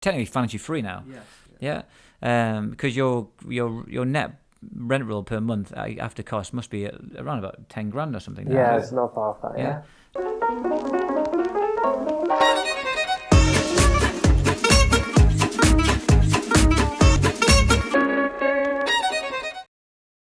technically financially free now. Yes. Yeah. Because your net rent roll per month after cost must be around about 10 grand or something. Yeah, it's not far off that. Yeah.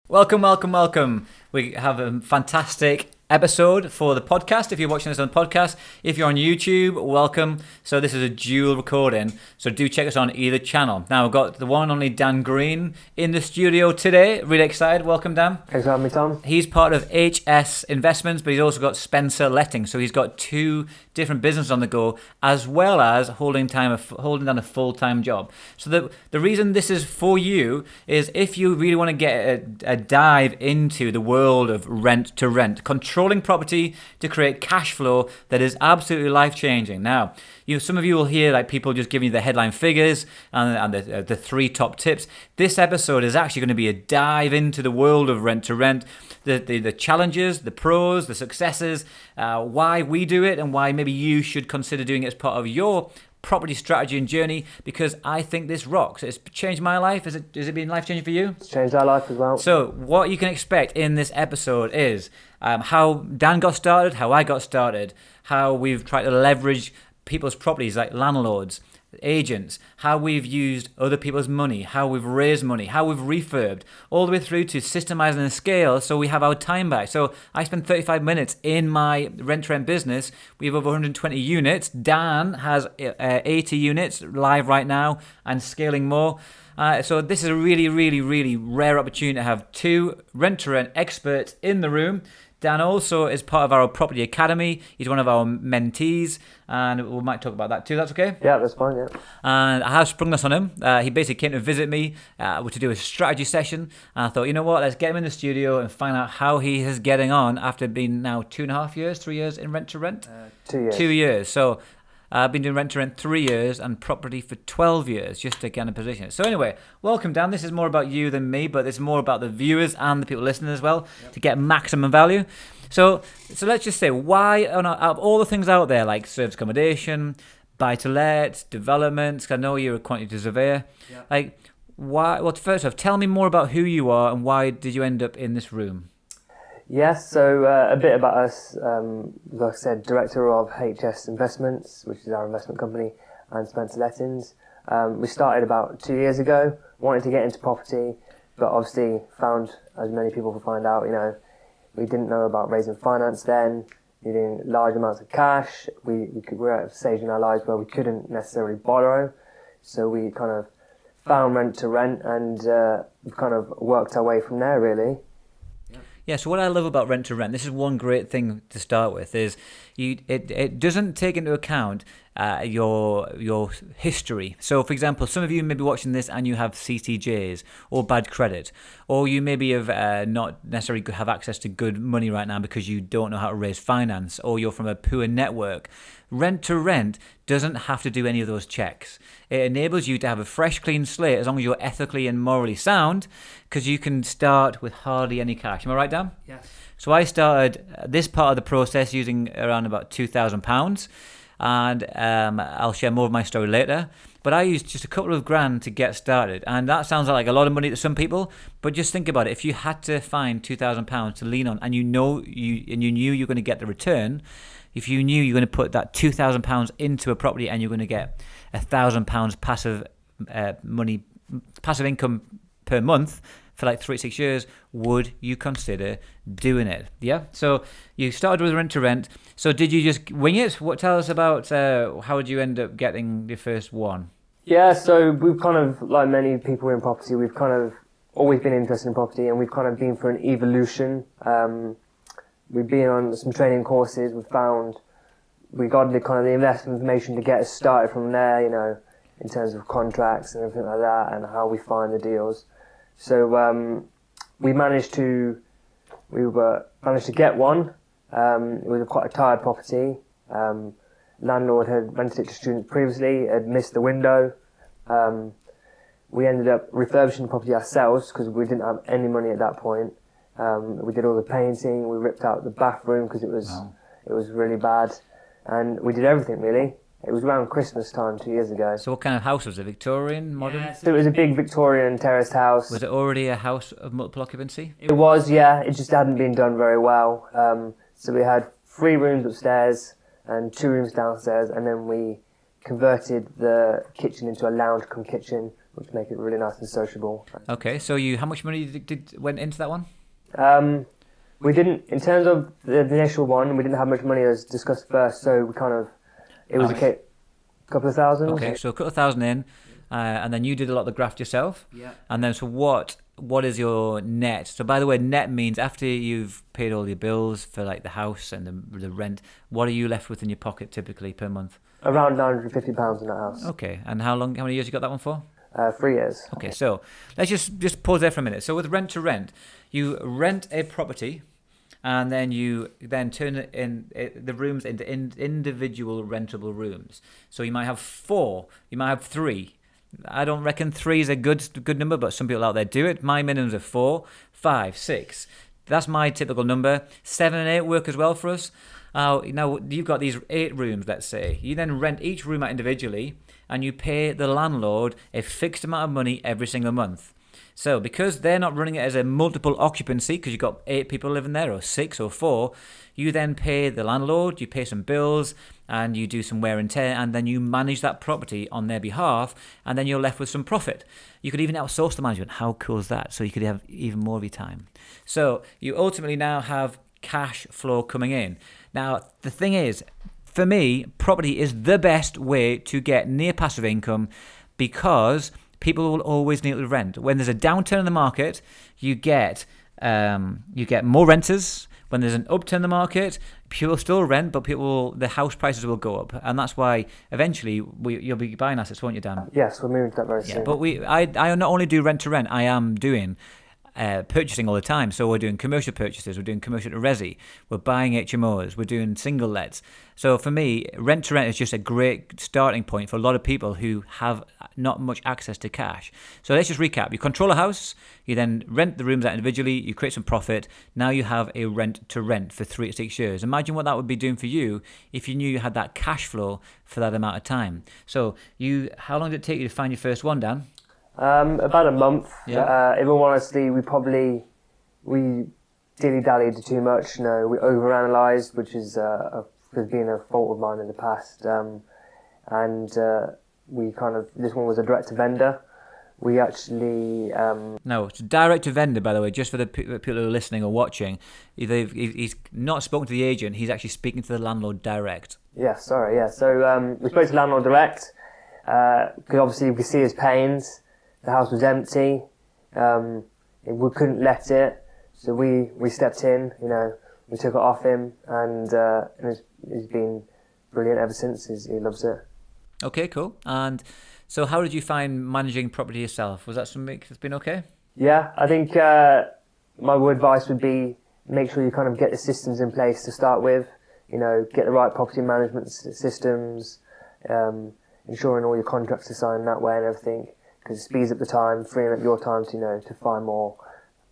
Welcome. We have a fantastic episode for the podcast. If you're watching this on the podcast, if you're on YouTube, welcome. So this is a dual recording, so do check us on either channel. Now we've got the one and only Dan Green in the studio today. Really excited. Welcome, Dan. Thanks for having me, Tom. He's part of HS Investments, but he's also got Spencer Letting. So he's got two different businesses on the go, as well as holding down a full-time job. So the reason this is for you is if you really want to get a dive into the world of rent to rent, controlling property to create cash flow that is absolutely life-changing. Now, some of you will hear like people just giving you the headline figures and the three top tips. This episode is actually going to be a dive into the world of rent to rent, the challenges, the pros, the successes, why we do it, and why maybe you should consider doing it as part of your property strategy and journey, because I think this rocks. It's changed my life. Has it been life-changing for you? It's changed our life as well. So what you can expect in this episode is how Dan got started, how I got started, how we've tried to leverage people's properties like landlords, agents, how we've used other people's money, how we've raised money, how we've refurbed, all the way through to systemizing and scale so we have our time back. So I spend 35 minutes in my rent-to-rent business. We have over 120 units. Dan has 80 units live right now and scaling more. So this is a really, really, really rare opportunity to have two rent-to-rent experts in the room. Dan also is part of our Property Academy. He's one of our mentees, and we might talk about that too. That's okay? Yeah, that's fine, yeah. And I have sprung this on him. He basically came to visit me to do a strategy session, and I thought, you know what, let's get him in the studio and find out how he is getting on after being now 2.5 years, 3 years in rent-to-rent? 2 years. 2 years. So I've been doing rent-to-rent 3 years and property for 12 years, just to get in a position. So anyway, welcome, Dan. This is more about you than me, but it's more about the viewers and the people listening as well, to get maximum value. So let's just say, why, out of all the things out there, like service accommodation, buy-to-let, developments, 'cause I know you're a quantity surveyor, like, why? Well, first off, tell me more about who you are and why did you end up in this room? Yes, so a bit about us. Like I said, director of HS Investments, which is our investment company, and Spencer Lettings. We started about 2 years ago, wanted to get into property, but obviously found, as many people will find out, we didn't know about raising finance then, needing large amounts of cash. We were at a stage in our lives where we couldn't necessarily borrow, so we kind of found rent to rent and we've kind of worked our way from there, really. Yeah, so what I love about rent to rent, this is one great thing to start with, is it doesn't take into account your history. So, for example, some of you may be watching this and you have CCJs or bad credit, or you maybe have not necessarily have access to good money right now because you don't know how to raise finance, or you're from a poor network. Rent to rent doesn't have to do any of those checks. It enables you to have a fresh, clean slate as long as you're ethically and morally sound, because you can start with hardly any cash. Am I right, Dan? Yes. So I started this part of the process using around about £2,000, and I'll share more of my story later. But I used just a couple of grand to get started, and that sounds like a lot of money to some people. But just think about it: if you had to find £2,000 to lean on, and you knew you're going to get the return. If you knew you're going to put that £2,000 into a property and you're going to get £1,000 passive income per month for like 3 to 6 years, would you consider doing it? Yeah. So you started with rent to rent. So did you just wing it? Tell us about how did you end up getting your first one? Yeah. So we've kind of, like many people in property, we've kind of always been interested in property, and we've kind of been through an evolution. We've been on some training courses. We got the investment information to get us started from there, in terms of contracts and everything like that, and how we find the deals. So we managed to get one. It was quite a tired property. Landlord had rented it to students previously, had missed the window. We ended up refurbishing the property ourselves because we didn't have any money at that point. We did all the painting. We ripped out the bathroom because it was really bad, and we did everything really. It was around Christmas time 2 years ago. So what kind of house was it? Victorian, modern? Yeah, so it was a big Victorian terraced house. Was it already a house of multiple occupancy? It was, yeah. It just hadn't been done very well. So we had 3 rooms upstairs and 2 rooms downstairs, and then we converted the kitchen into a lounge cum kitchen, which make it really nice and sociable. Okay, so how much money went into that one? We didn't, in terms of the initial one, we didn't have much money as discussed first, so we kind of, it was a couple of thousand. Okay, so a couple of thousand in, and then you did a lot of the graft yourself. Yeah. And then, so what is your net? So by the way, net means after you've paid all your bills for like the house and the rent, what are you left with in your pocket typically per month? Around £950 in that house. Okay, and how many years you got that one for? 3 years. Okay, so let's just pause there for a minute. So with rent to rent, you rent a property, and then you turn the rooms into individual rentable rooms. So you might have 4, you might have 3. I don't reckon 3 is a good number, but some people out there do it. My minimums are 4, 5, 6. That's my typical number. 7 and 8 work as well for us. Now you've got these 8 rooms, let's say. You then rent each room out individually, and you pay the landlord a fixed amount of money every single month. So because they're not running it as a multiple occupancy, because you've got 8 people living there, or 6 or 4, you then pay the landlord, you pay some bills, and you do some wear and tear, and then you manage that property on their behalf, and then you're left with some profit. You could even outsource the management. How cool is that? So you could have even more of your time. So you ultimately now have cash flow coming in. Now, the thing is, for me, property is the best way to get near passive income, because people will always need to rent. When there's a downturn in the market, you get more renters. When there's an upturn in the market, people still rent, but the house prices will go up, and that's why eventually you'll be buying assets, won't you, Dan? Yes, we're moving to that very soon. But I not only do rent to rent, I am doing purchasing all the time. So we're doing commercial purchases, we're doing commercial to resi, we're buying HMOs, we're doing single lets. So for me, rent to rent is just a great starting point for a lot of people who have not much access to cash. So let's just recap. You control a house, you then rent the rooms out individually, you create some profit. Now you have a rent to rent for 3 to 6 years. Imagine what that would be doing for you if you knew you had that cash flow for that amount of time. So how long did it take you to find your first one, Dan? About a month. Yeah. In all honesty, we dilly-dallied too much. We overanalyzed, which has been a fault of mine in the past. This one was a direct to vendor. We actually... No, it's direct to vendor, by the way, just for the people who are listening or watching. He's not spoken to the agent, he's actually speaking to the landlord direct. Yeah, sorry, yeah. So we spoke to the landlord direct, because obviously we could see his pains. The house was empty. We couldn't let it, so we stepped in. We took it off him, and he's been brilliant ever since. He loves it. Okay, cool. And so, how did you find managing property yourself? Was that something that's been okay? Yeah, I think my advice would be make sure you kind of get the systems in place to start with. Get the right property management systems, ensuring all your contracts are signed that way and everything. Because it speeds up the time, freeing up your time to find more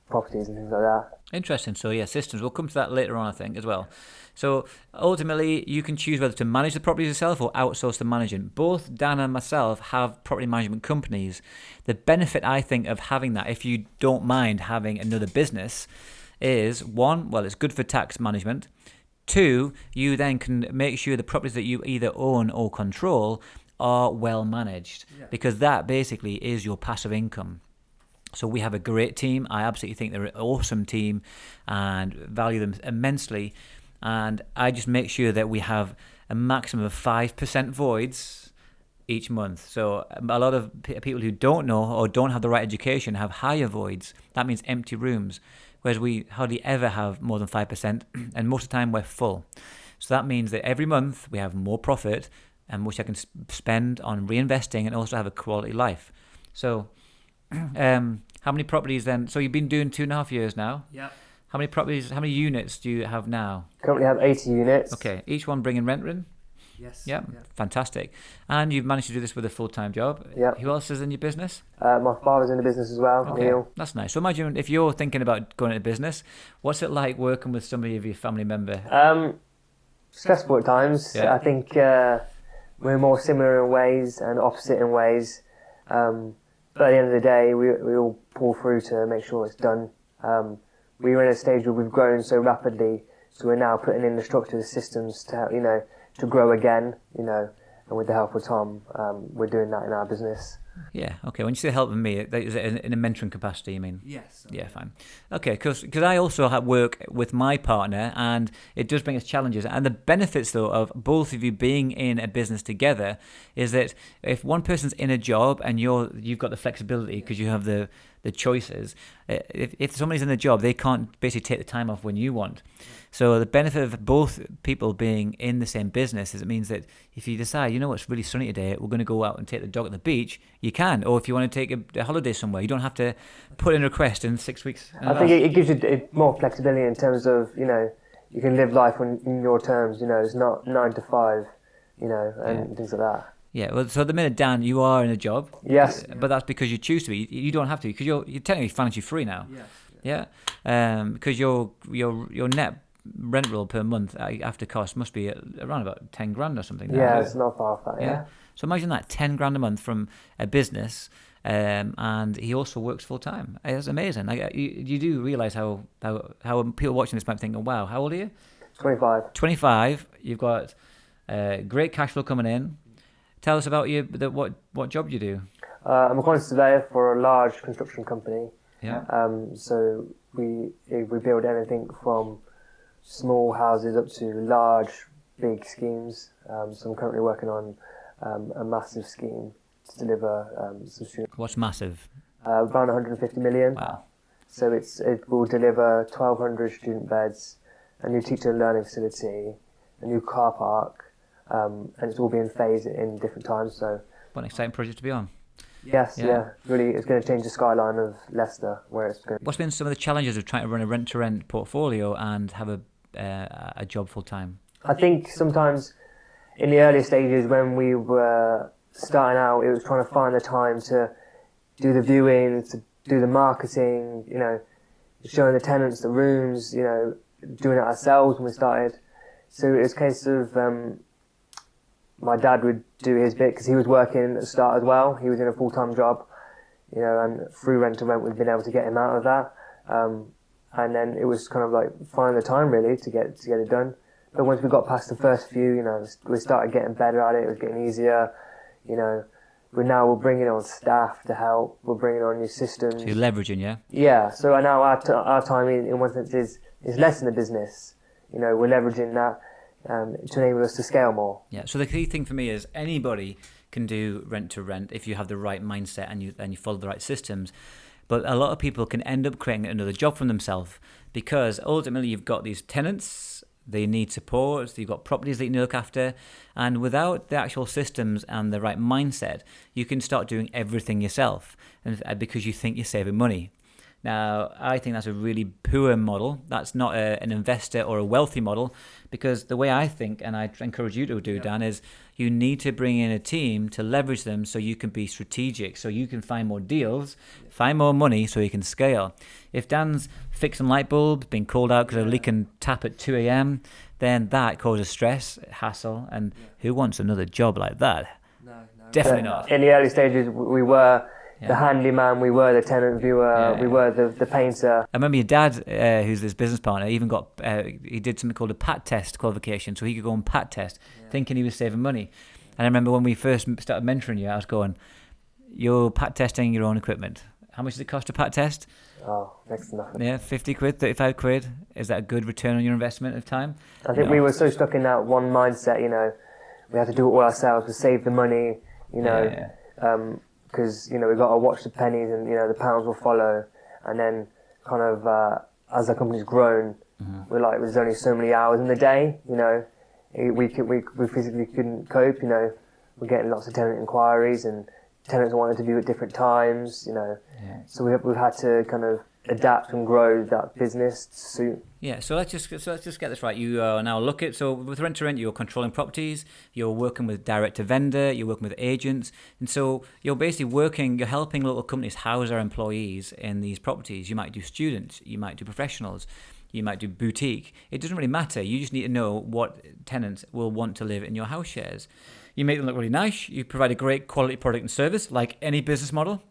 properties and things like that. Interesting. So yeah, systems. We'll come to that later on, I think, as well. So ultimately, you can choose whether to manage the properties yourself or outsource the management. Both Dan and myself have property management companies. The benefit, I think, of having that, if you don't mind having another business, is 1, well, it's good for tax management. 2, you then can make sure the properties that you either own or control are well managed, because that basically is your passive income. So we have a great team. I absolutely think they're an awesome team and value them immensely. And I just make sure that we have a maximum of 5% voids each month. So a lot of people who don't know or don't have the right education have higher voids. That means empty rooms, whereas we hardly ever have more than 5%, and most of the time we're full. So that means that every month we have more profit, and which I can spend on reinvesting and also have a quality life. So, how many properties then? So you've been doing 2.5 years now. Yeah. How many units do you have now? Currently have 80 units. Okay, each one bringing rent in? Yes. Yeah, fantastic. And you've managed to do this with a full-time job. Yeah. Who else is in your business? My father's in the business as well, Okay, Neil. that's nice. So imagine if you're thinking about going into business, what's it like working with somebody of your family member? Stressful at times. Yeah. I think we're more similar in ways and opposite in ways. But at the end of the day, we all pull through to make sure it's done. We were in a stage where we've grown so rapidly, so we're now putting in the structured systems to, to grow again, and with the help of Tom, we're doing that in our business. Yeah, okay. When you say helping me, is it in a mentoring capacity, you mean? Yes. Yeah, fine. Okay, because I also work with my partner, and it does bring us challenges. And the benefits, though, of both of you being in a business together is that if one person's in a job and you've got the flexibility because you have the choices, if somebody's in a job, they can't basically take the time off when you want. So the benefit of both people being in the same business is it means that if you decide, it's really sunny today, we're going to go out and take the dog at the beach, you can. Or if you want to take a holiday somewhere, you don't have to put in a request in 6 weeks. I think it gives you more flexibility in terms of, you can live life in your terms, it's not 9 to 5, and things like that. Yeah, well, so at the minute, Dan, you are in a job. Yes. But that's because you choose to be. You don't have to because you're technically financially free now. Yes. Yeah. Because your net rent roll per month after cost must be around about 10 grand or something. Yeah, it's not far off that. Yeah. So imagine that 10 grand a month from a business, and he also works full time. It's amazing. Like you do realize how people watching this might think, oh, wow, how old are you? 25. 25. You've got great cash flow coming in. Tell us about what job you do. I'm a quantity surveyor for a large construction company. Yeah. So we build anything from small houses up to large, big schemes. So I'm currently working on a massive scheme to deliver some students. What's massive? Around 150 million. Wow. So it will deliver 1,200 student beds, a new teacher and learning facility, a new car park. And it's all being phased in different times. So, what an exciting project to be on. Yes, really, it's going to change the skyline of Leicester, where it's going. What's been some of the challenges of trying to run a rent-to-rent portfolio and have a job full time? I think sometimes in the earlier stages when we were starting out, it was trying to find the time to do the viewings, to do the marketing, showing the tenants the rooms, doing it ourselves when we started. So it was a case of my dad would do his bit because he was working at the start as well. He was in a full-time job, and through rent-to-rent we've been able to get him out of that. And then it was kind of like finding the time really to get it done. But once we got past the first few, we started getting better at it. It was getting easier. We're bringing on staff to help. We're bringing on new systems. So you're leveraging, yeah? Yeah. So now our time in one sense is less in the business. We're leveraging that. To enable us to scale more. Yeah. So the key thing for me is anybody can do rent to rent if you have the right mindset and you follow the right systems. But a lot of people can end up creating another job for themselves because ultimately you've got these tenants, they need support, you've got properties that you need to look after, and without the actual systems and the right mindset, you can start doing everything yourself, and because you think you're saving money. Now, I think that's a really poor model. That's not an investor or a wealthy model, because the way I think, and I encourage you to do, Dan, is you need to bring in a team to leverage them so you can be strategic, so you can find more deals, find more money so you can scale. If Dan's fixing light bulbs, being called out because of a leaking tap at 2 a.m., then that causes stress, hassle, and who wants another job like that? No. Definitely not. In the early stages, we were the handyman, we were the tenant viewer, we were the painter. I remember your dad, who's this business partner, even got he did something called a PAT test qualification, so he could go and PAT test, thinking he was saving money. And I remember when we first started mentoring you, I was going, you're PAT testing your own equipment. How much does it cost to PAT test? Oh, next to nothing. Yeah, 50 quid, 35 quid. Is that a good return on your investment of time? I think we were so stuck in that one mindset, we had to do it all ourselves to save the money, because we've got to watch the pennies and the pounds will follow, and then kind of as the company's grown, we're like, there's only so many hours in the day, we physically couldn't cope, we're getting lots of tenant inquiries and tenants wanted to view at different times, so we've had to kind of adapt and grow that business to suit. Yeah, so let's just get this right. You are now so with rent to rent, you're controlling properties, you're working with direct to vendor, you're working with agents, and so you're basically you're helping local companies house their employees in these properties. You might do students, you might do professionals, you might do boutique. It doesn't really matter. You just need to know what tenants will want to live in your house shares. You make them look really nice. You provide a great quality product and service, like any business model.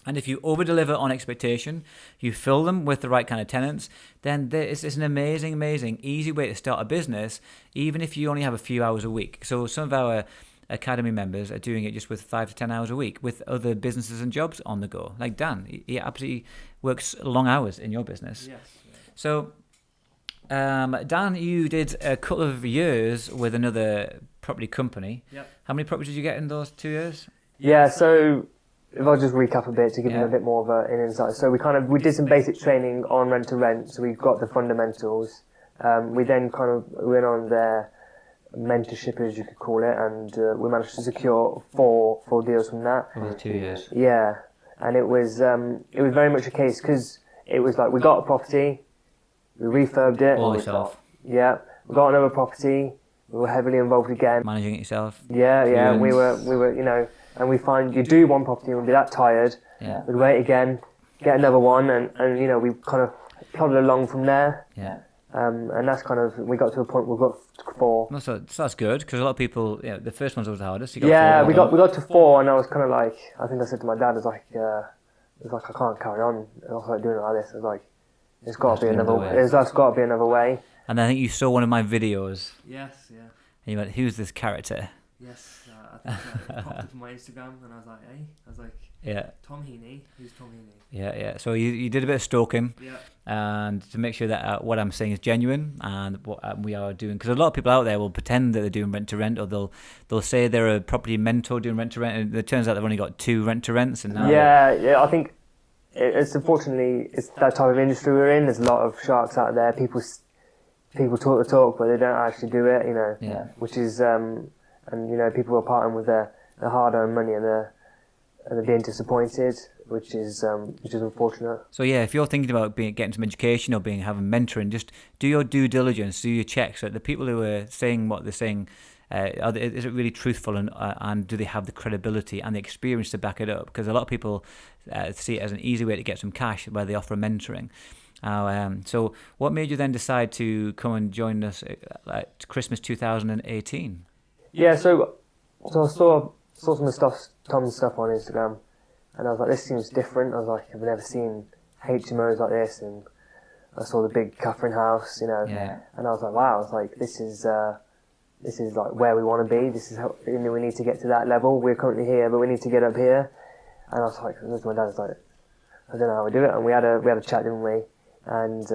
And if you over-deliver on expectation, you fill them with the right kind of tenants, then it's an amazing, easy way to start a business, even if you only have a few hours a week. So some of our Academy members are doing it just with 5 to 10 hours a week with other businesses and jobs on the go. Like Dan, he absolutely works long hours in your business. Yes. So, Dan, you did a couple of years with another property company. Yep. How many properties did you get in those 2 years? Yeah, so if I'll just recap a bit to give them a bit more of an insight. So we did some basic training on rent to rent, so we got the fundamentals. We then kind of went on their mentorship, as you could call it, and we managed to secure four deals from that. Over 2 years. Yeah, and it was very much a case, because it was like we got a property, we refurbed it. All yourself. Yeah, we got another property, we were heavily involved again. Managing it yourself. Yeah, we were, and we find you do one property and we'd be that tired, we'd wait again, get another one, and we kind of plodded along from there. Yeah. And that's kind of, we got to a point where we got 4. No, so that's good, because a lot of people, the first one's always the hardest. You got 4, we got to 4, and I was kind of like, I think I said to my dad, I was like, I can't carry on. I was like doing it like this. I was like, there's got to be another way. There's got to be another way. And I think you saw one of my videos. Yes, yeah. And you went, who's this character? Yes, I think it popped up on my Instagram, and I was like, yeah. Tom Heaney, who's Tom Heaney? Yeah. So you did a bit of stalking, Yeah. and to make sure that what I'm saying is genuine, and what we are doing, because a lot of people out there will pretend that they're doing rent to rent, or they'll say they're a property mentor doing rent to rent, and it turns out they've only got 2 rent to rents, and now I think it's unfortunately it's that type of industry we're in. There's a lot of sharks out there. People talk the talk, but they don't actually do it. Yeah. Which is and people are parting with their hard-earned money, and they're being disappointed, which is unfortunate. So yeah, if you're thinking about getting some education or having mentoring, just do your due diligence, do your checks. So the people who are saying what they're saying, is it really truthful, and do they have the credibility and the experience to back it up? Because a lot of people see it as an easy way to get some cash where they offer mentoring. So what made you then decide to come and join us at Christmas 2018? Yeah, so I saw some of Tom's stuff on Instagram, and I was like, this seems different. I was like, I've never seen HMOs like this, and I saw the big Catherine house, and I was like, wow, I was like, this is like where we want to be. This is how we need to get to that level. We're currently here, but we need to get up here. And I was like, my dad was like, I don't know how we do it. And we had a chat, didn't we? And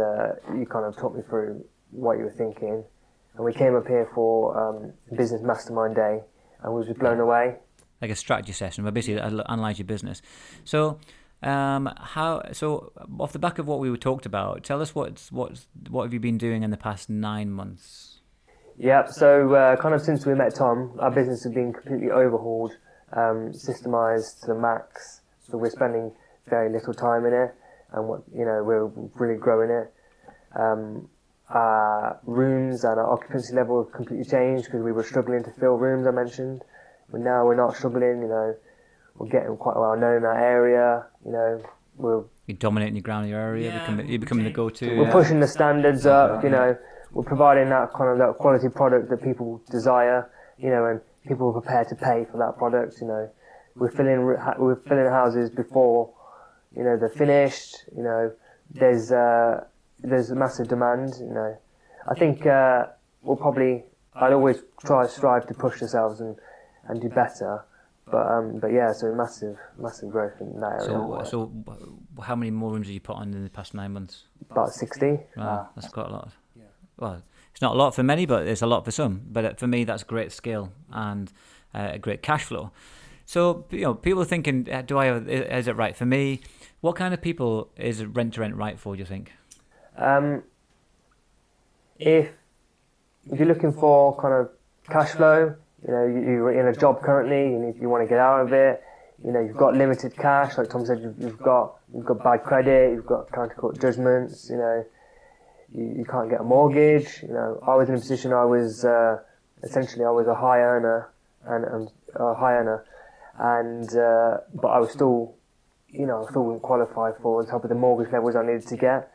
you kind of talked me through what you were thinking. And we came up here for Business Mastermind Day, and we was blown away. Like a strategy session, where basically analyse your business. So, so off the back of what we talked about, tell us what have you been doing in the past 9 months? Yeah, so kind of since we met Tom, our business has been completely overhauled, systemized to the max. So we're spending very little time in it, and we're really growing it. Our rooms and our occupancy level have completely changed, because we were struggling to fill rooms, I mentioned. But now we're not struggling, we're getting quite well known in our area, you're dominating your ground in your area, you're becoming the go-to. We're pushing the standards up, we're providing that kind of that quality product that people desire, and people are prepared to pay for that product, We're filling houses before, they're finished, there's a massive demand, I think I'd always strive to push ourselves and do better, but yeah, so massive growth in that area. So how many more rooms have you put on in the past 9 months? About 60. Wow, that's quite a lot. Yeah. Well, it's not a lot for many, but it's a lot for some. But for me, that's great skill and a great cash flow. So people are thinking, is it right for me? What kind of people is rent to rent right for, do you think? If you're looking for kind of cash flow, you're in a job currently, you want to get out of it, you've got limited cash, like Tom said, you've got bad credit, you've got county court judgments, you can't get a mortgage. I was in a position, I was essentially a high earner, but I was still, I still wasn't qualified for the top of the mortgage levels I needed to get,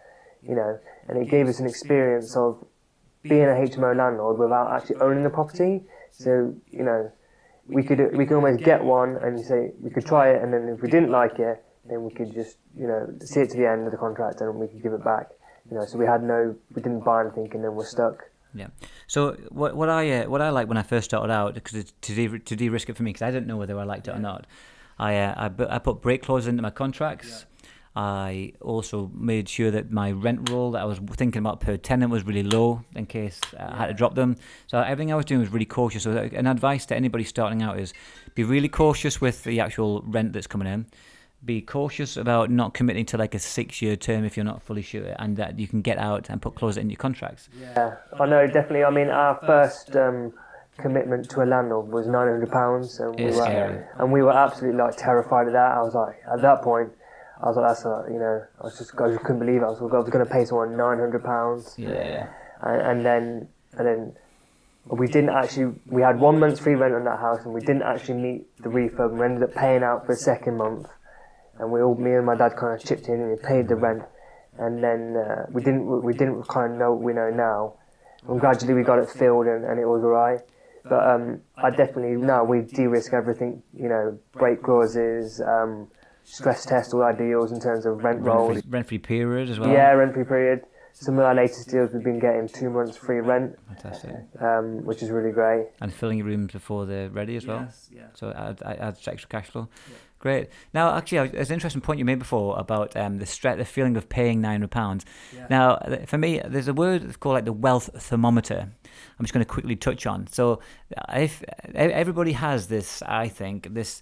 and it gave us an experience of being a HMO landlord without actually owning the property. So, we could almost get one and say we could try it, and then if we didn't like it, then we could just see it to the end of the contract and we could give it back. So we didn't buy anything, and then we're stuck. Yeah. So what I like when I first started out, because to de-risk it for me, because I didn't know whether I liked it or not, I put break clauses into my contracts. Yeah. I also made sure that my rent roll that I was thinking about per tenant was really low in case I had to drop them. So everything I was doing was really cautious. So an advice to anybody starting out is be really cautious with the actual rent that's coming in. Be cautious about not committing to like a 6-year term if you're not fully sure, and that you can get out and put clauses in your contracts. Yeah, I know, definitely. I mean, our first commitment to a landlord was £900, and we were absolutely like terrified of that. I was like, at that point, I was like, I just couldn't believe it. I was going to pay someone £900. Yeah. And then we didn't actually. We had 1 month's free rent on that house, and we didn't actually meet the refurb. And we ended up paying out for the second month, and me and my dad kind of chipped in and we paid the rent. And then we didn't kind of know what we know now. And gradually we got it filled, and it was alright. But I definitely now we de-risk everything. Break clauses. Stress test all our deals in terms of rent rolls. Rent-free period as well? Yeah, rent-free period. Some of our latest deals we've been getting 2 months free rent. Fantastic. Which is really great. And filling your rooms before they're ready as well? Yes, yeah. So add extra cash flow. Yeah. Great. Now, actually, there's an interesting point you made before about the feeling of paying £900. Yeah. Now, for me, there's a word called like the wealth thermometer. I'm just going to quickly touch on. So, if everybody has this, I think this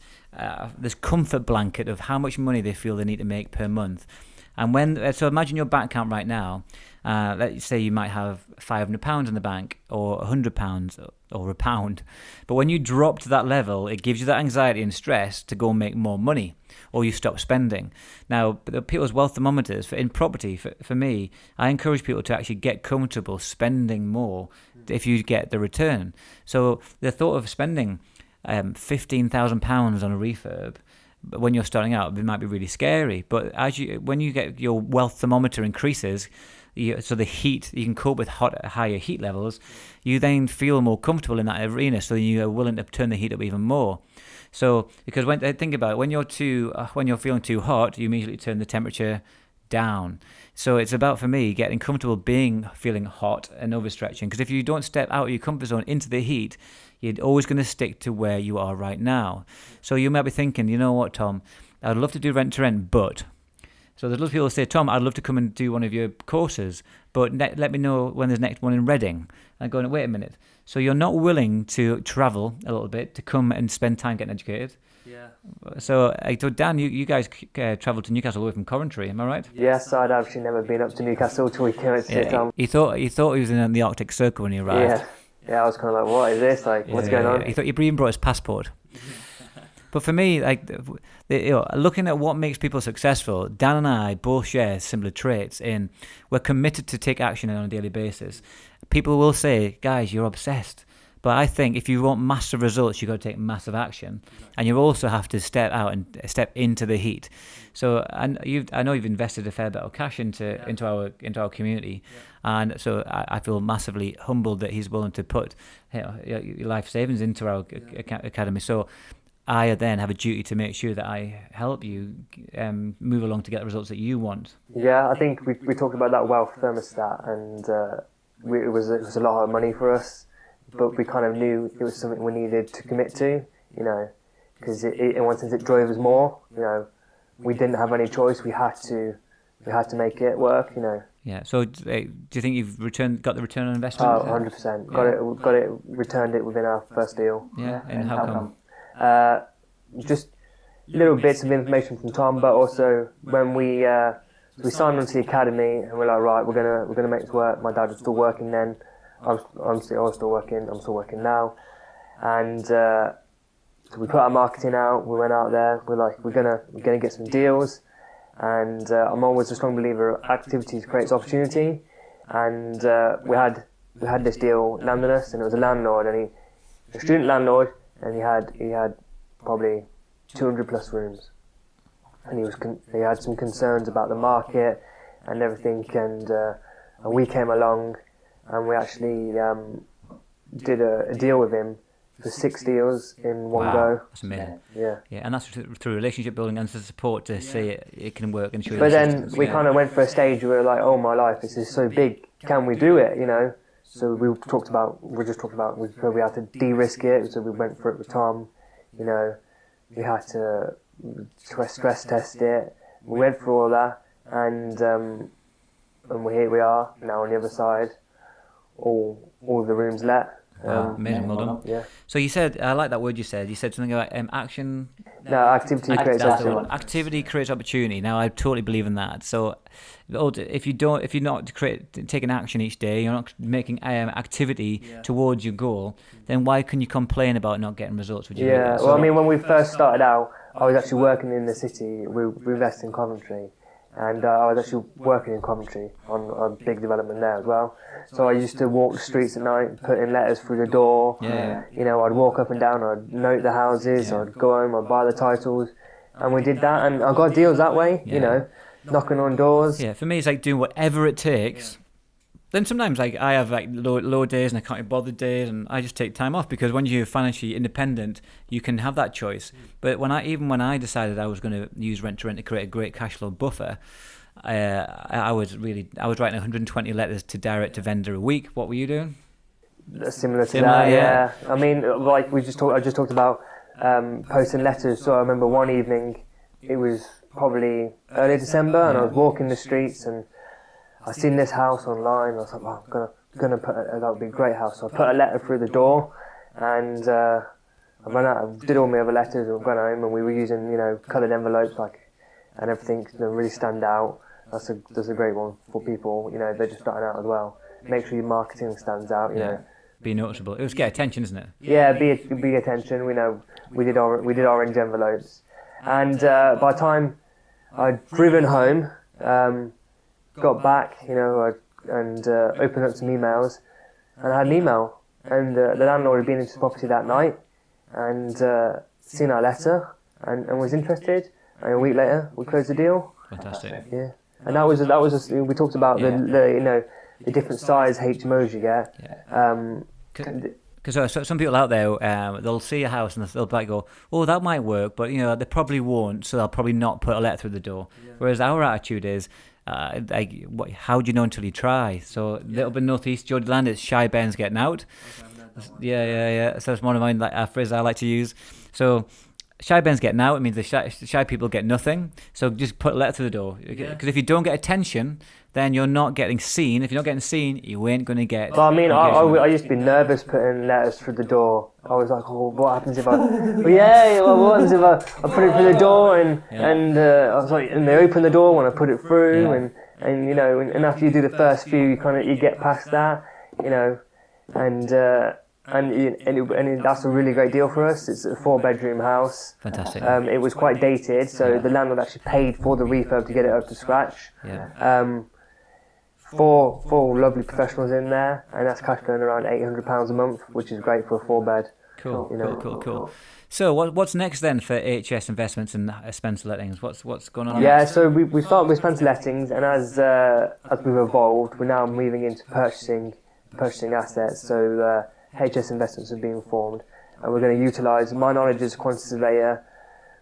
comfort blanket of how much money they feel they need to make per month, and so imagine your bank account right now. Let's say you might have £500 in the bank, or £100, or £1. But when you drop to that level, it gives you that anxiety and stress to go and make more money, or you stop spending. Now, the people's wealth thermometers in property, for me, I encourage people to actually get comfortable spending more if you get the return. So the thought of spending £15,000 on a refurb, but when you're starting out, it might be really scary. But when you get your wealth thermometer increases, so the heat, you can cope with higher heat levels, you then feel more comfortable in that arena, so you are willing to turn the heat up even more. So, because think about it, when you're feeling too hot, you immediately turn the temperature down. So it's about, for me, getting comfortable feeling hot and overstretching. Because if you don't step out of your comfort zone into the heat, you're always going to stick to where you are right now. So you might be thinking, you know what, Tom, I'd love to do rent to rent, but... So there's a lot of people who say, Tom, I'd love to come and do one of your courses, but let me know when there's next one in Reading. And going, wait a minute. So you're not willing to travel a little bit to come and spend time getting educated? Yeah. So I told Dan, you guys travelled to Newcastle away from Coventry, am I right? Yes, I'd actually never been up to Newcastle till we came to sit down. He thought he was in the Arctic Circle when he arrived. Yeah, I was kind of like, what is this? Like, what's going on? He thought he even brought his passport. But for me, like, looking at what makes people successful, Dan and I both share similar traits in we're committed to take action on a daily basis. People will say, guys, you're obsessed. But I think if you want massive results, you've got to take massive action. And you also have to step out and step into the heat. So I know you've invested a fair bit of cash into our community. Yeah. And so I feel massively humbled that he's willing to put your life savings into our academy. So I then have a duty to make sure that I help you move along to get the results that you want. Yeah, I think we talked about that wealth thermostat, and it was a lot of money for us, but we kind of knew it was something we needed to commit to, because in one sense it drove us more. We didn't have any choice. We had to make it work. Yeah. So do you think you've got the return on investment? Oh, 100%. Got it. Returned it within our first deal. Yeah. And how come? Just little bits of information from Tom, but also when we signed onto the academy and we're like, right, we're gonna make this work. My dad was still working then. I was still working. I'm still working now, and so we put our marketing out. We went out there. We're like, we're gonna get some deals, and I'm always a strong believer of activities creates opportunity, and we had this deal landed us, and it was a landlord, and a student landlord. And he had probably 200 plus rooms, and he had some concerns about the market and everything. And we came along, and we actually did a deal with him for 6 deals in one Wow, go. that's amazing. Yeah. Yeah, and that's through relationship building and the support to see it can work and show you But the then systems. we kind of went for a stage where we were like, oh my life, this is so big. Can we do it? So we just talked about we had to de-risk it. So we went for it with Tom. We had to stress test it. We went through all that, and here we are now on the other side. All of the rooms let. Wow, amazing, well done. Yeah. So you said, I like that word you said. You said something about action. No, activity creates That's the opportunity. one. Activity creates opportunity. Now I totally believe in that. So if you're not taking action each day, you're not making activity towards your goal, then why can you complain about not getting results? Would you? Yeah. Well, I mean, when we first started out, I was actually working in the city. We invested in Coventry. And I was actually working in Coventry on a big development there as well. So I used to walk the streets at night, put in letters through the door. Yeah. I'd walk up and down, I'd note the houses, I'd go home, I'd buy the titles. And we did that, and I got deals that way, knocking on doors. Yeah, for me, it's like doing whatever it takes. Then sometimes I have low days and I can't be bothered days, and I just take time off, because when you're financially independent, you can have that choice. But when I decided I was going to use rent to create a great cash flow buffer, I was writing 120 letters to direct to vendor a week. What were you doing? Similar to that, yeah. I mean, like I just talked about posting letters. So I remember one evening, it was probably early December, and I was walking the streets and I seen this house online. I was like, "Wow, I'm gonna put that would be a great house." So I put a letter through the door, and I ran out. I did all my other letters, and went home, and we were using coloured envelopes, and everything to really stand out. That's a great one for people. They're just starting out as well. Make sure your marketing stands out. Be noticeable. It was get attention, isn't it? Yeah, be attention. We did orange envelopes, and by the time I'd driven home. Got back, and opened up some emails, and I had an email, and the landlord had been into the property that night, and seen our letter, and was interested, and a week later we closed the deal. Fantastic. Yeah, and that was we talked about the different size HMOs you get. Because some people out there, they'll see a house and they'll go, "Oh, that might work," but they probably won't, so they'll probably not put a letter through the door. Whereas our attitude is, how do you know until you try? So little bit northeast, Geordie land, it's shy Ben's getting out. Yeah. So that's one of mine, a phrase I like to use. So shy Ben's getting out. It means the shy people get nothing. So just put a letter through the door. Because if you don't get attention, then you're not getting seen. If you're not getting seen, you ain't going to get... Well, I mean, I used to be nervous putting letters through the door. I was like, oh, what happens if I... what happens if I put it through the door and I was like, and they open the door when I put it through and after you do the first few, you get past that, and that's a really great deal for us. It's a 4-bedroom house. Fantastic. It was quite dated, so the landlord actually paid for the refurb to get it up to scratch. Four lovely professionals in there, and that's cash flowing around £800 a month, which is great for a 4-bed. Cool. So what's next then for HS Investments and Spencer Lettings? What's going on? Yeah, so we started with Spencer Lettings, and as we've evolved, we're now moving into purchasing assets. So HS Investments have been formed, and we're going to utilise my knowledge as a quantity surveyor,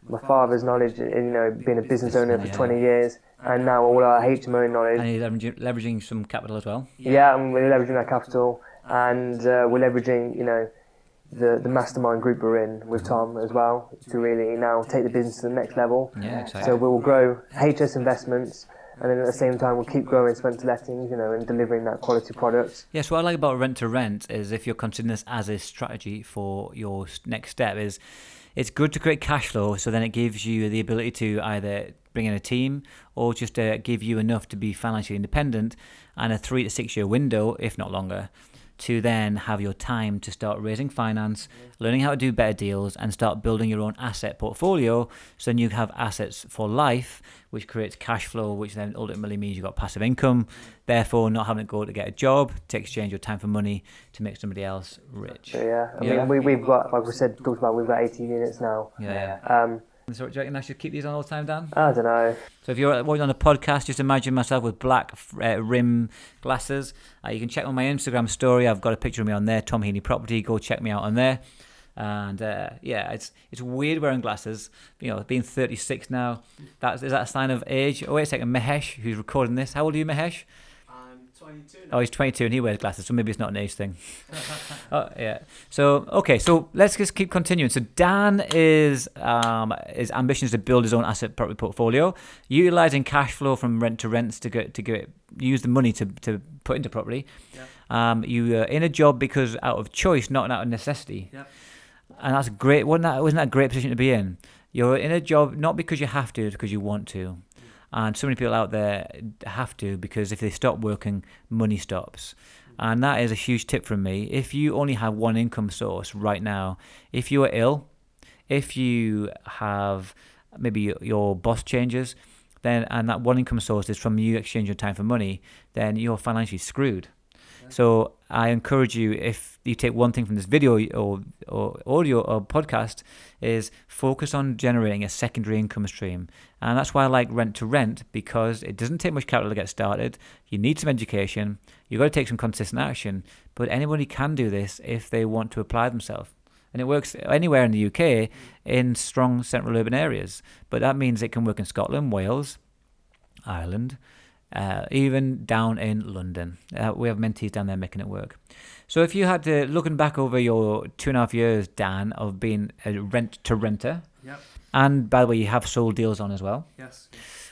my father's knowledge in being a business owner for 20 years, and now all our HMO knowledge. And you're leveraging some capital as well? Yeah, and we're leveraging our capital, and we're leveraging the mastermind group we're in with Tom as well to really now take the business to the next level. Yeah, exciting. So we will grow HS Investments, and then at the same time we'll keep growing Spencer Lettings, and delivering that quality product. Yes, what I like about rent to rent is, if you're considering this as a strategy for your next step, is it's good to create cash flow, so then it gives you the ability to either bring in a team or just give you enough to be financially independent, and a 3 to 6 year window, if not longer, to then have your time to start raising finance, learning how to do better deals, and start building your own asset portfolio. So then you have assets for life, which creates cash flow, which then ultimately means you've got passive income, therefore not having to go to get a job to exchange your time for money to make somebody else rich. I mean, we've got, like we said, talked about, we've got 18 units now. So do you reckon I should keep these on all the time, Dan? I don't know. So if you're watching on a podcast, just imagine myself with black rim glasses. You can check on my Instagram story. I've got a picture of me on there, Tom Heaney Property. Go check me out on there. And it's weird wearing glasses. Being 36 now, is that a sign of age? Oh, wait a second, Mahesh, who's recording this, how old are you, Mahesh? I'm 22 now. Oh, he's 22 and he wears glasses, so maybe it's not an age thing. Oh, yeah. So, okay, so let's just keep continuing. So Dan his ambition is to build his own asset property portfolio, utilizing cash flow from rent to rents to use the money to put into property. Yeah. You are in a job because out of choice, not out of necessity. Yeah. And that's great. Wasn't that a great position to be in? You're in a job not because you have to, it's because you want to. And so many people out there have to, because if they stop working, money stops. And that is a huge tip from me. If you only have one income source right now, if you are ill, if you have maybe your boss changes, then and that one income source is from you exchanging time for money, then you're financially screwed. So I encourage you, if you take one thing from this video or audio or podcast, is focus on generating a secondary income stream. And that's why I like rent to rent, because it doesn't take much capital to get started. You need some education. You've got to take some consistent action. But anybody can do this if they want to apply themselves. And it works anywhere in the UK in strong central urban areas. But that means it can work in Scotland, Wales, Ireland, even down in London. We have mentees down there making it work. So if you had to, looking back over your 2.5 years, Dan, of being a rent-to-renter, Yep. and by the way, you have sold deals on as well, Yes.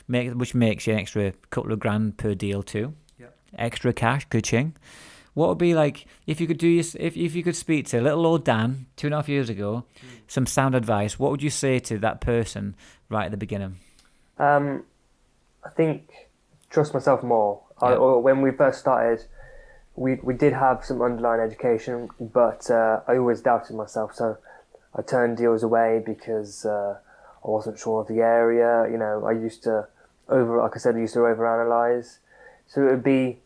which makes you an extra couple of grand per deal too. Yep. Extra cash, ka-ching. What would be like if you could if you could speak to little old Dan 2.5 years ago, some sound advice? What would you say to that person right at the beginning? I think trust myself more. Yeah. When we first started, we did have some underlying education, but I always doubted myself. So I turned deals away because I wasn't sure of the area. I used to overanalyze. So it would be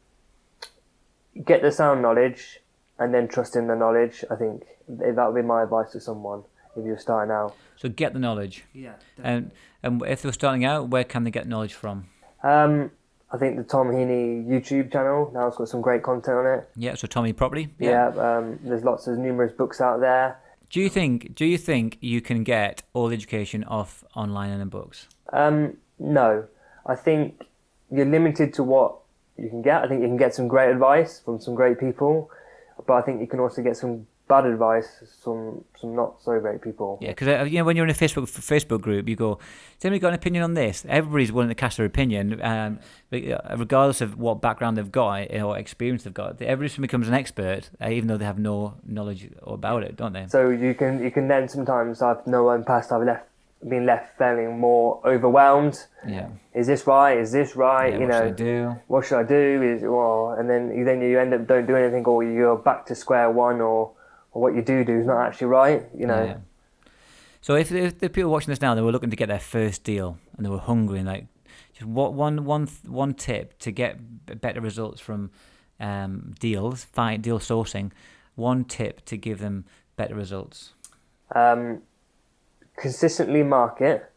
get the sound knowledge and then trust in the knowledge. I think that would be my advice to someone if you're starting out. So get the knowledge. Yeah. Definitely. And if they're starting out, where can they get knowledge from? I think the Tom Heaney YouTube channel now has got some great content on it. Yeah, so Tom Heaney Property. Yeah. There's numerous books out there. Do you think you can get all the education off online and in books? No. I think you're limited to what you can get. I think you can get some great advice from some great people, but I think you can also get some bad advice from some not so great people. Yeah, because when you're in a Facebook group, you go, "Has anybody got an opinion on this?" Everybody's willing to cast their opinion, regardless of what background they've got or experience they've got. Everybody becomes an expert, even though they have no knowledge about it, don't they? So you can then sometimes I've been left feeling more overwhelmed. Yeah. Is this right? Is this right? Yeah, what should I do? What should I do? And then you end up don't do anything, or you're back to square one, or what you do is not actually right. Yeah. So if the people watching this now, they were looking to get their first deal and they were hungry, and like, just one tip to get better results from deal sourcing. One tip to give them better results. Consistently market,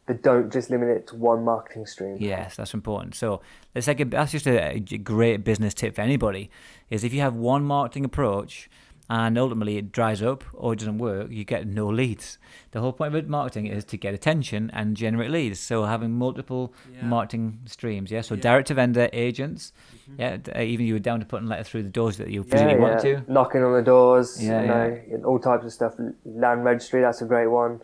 but don't just limit it to one marketing stream. Yes, that's important. So that's just a great business tip for anybody, is if you have one marketing approach and ultimately it dries up or it doesn't work, you get no leads. The whole point of marketing is to get attention and generate leads. So having multiple marketing streams, so direct to vendor, agents, even you were down to putting letters through the doors that you physically want to. Knocking on the doors, all types of stuff. Land registry, that's a great one.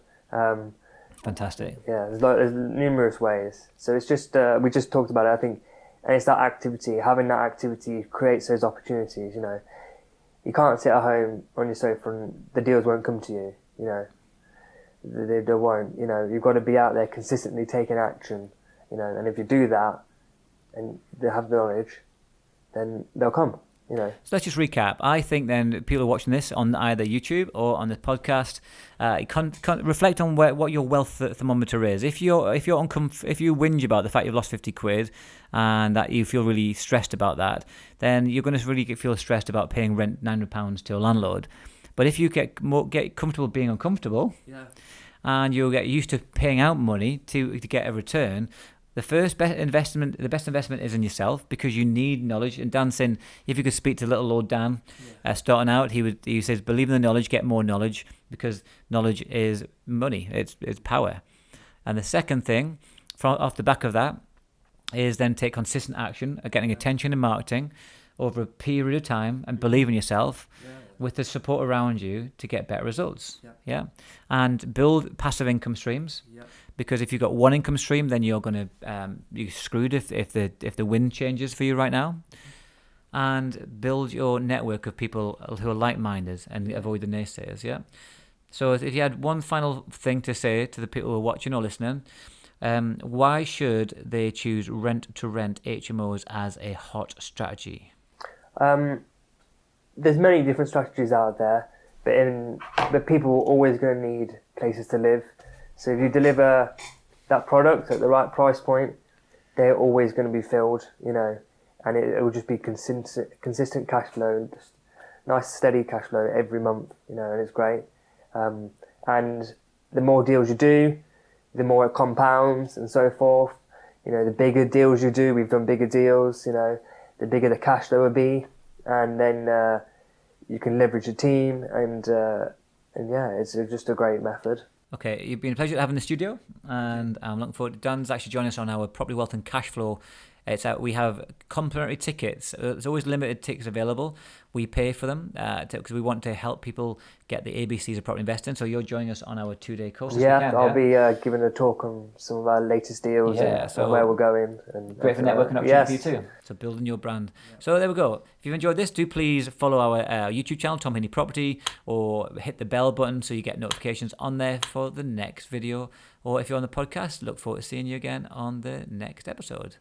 Fantastic. Yeah, there's numerous ways. So it's just, we just talked about it, I think, and it's that activity. Having that activity creates those opportunities, You can't sit at home on your sofa and the deals won't come to you, They won't, You've got to be out there consistently taking action, and if you do that and they have the knowledge, then they'll come, So let's just recap. I think then people are watching this on either YouTube or on the podcast, reflect on what your wealth thermometer is. If you whinge about the fact you've lost 50 quid and that you feel really stressed about that, then you're going to really feel stressed about paying rent £900 to a landlord. But if you get comfortable being uncomfortable, and you'll get used to paying out money to get a return, the the best investment is in yourself, because you need knowledge. And Dan's saying, if you could speak to little old Dan, starting out, he says, believe in the knowledge, get more knowledge, because knowledge is money, it's power. And the second thing, off the back of that, is then take consistent action at getting attention in marketing over a period of time, and believe in yourself with the support around you to get better results. And build passive income streams, because if you've got one income stream, then you're screwed if the wind changes for you right now. And build your network of people who are like-minded, and avoid the naysayers. So if you had one final thing to say to the people who are watching or listening, why should they choose rent-to-rent HMOs as a hot strategy? There's many different strategies out there, but people are always going to need places to live. So if you deliver that product at the right price point, they're always going to be filled, and it will just be consistent cash flow, just nice steady cash flow every month, and it's great. And the more deals you do, the more it compounds and so forth. The bigger deals you do, we've done bigger deals, the bigger the cash flow will be, and then you can leverage a team, and it's just a great method. Okay, you've been a pleasure to have in the studio, and I'm looking forward to Dan's actually joining us on our Property Wealth and Cash Flow. We have complimentary tickets. There's always limited tickets available. We pay for them because we want to help people get the ABCs of property investing. So you're joining us on our 2-day course. I'll be giving a talk on some of our latest deals and where we're going. And great for networking opportunity for you too. So building your brand. So there we go. If you've enjoyed this, do please follow our YouTube channel, Tom Heaney Property, or hit the bell button so you get notifications on there for the next video. Or if you're on the podcast, look forward to seeing you again on the next episode.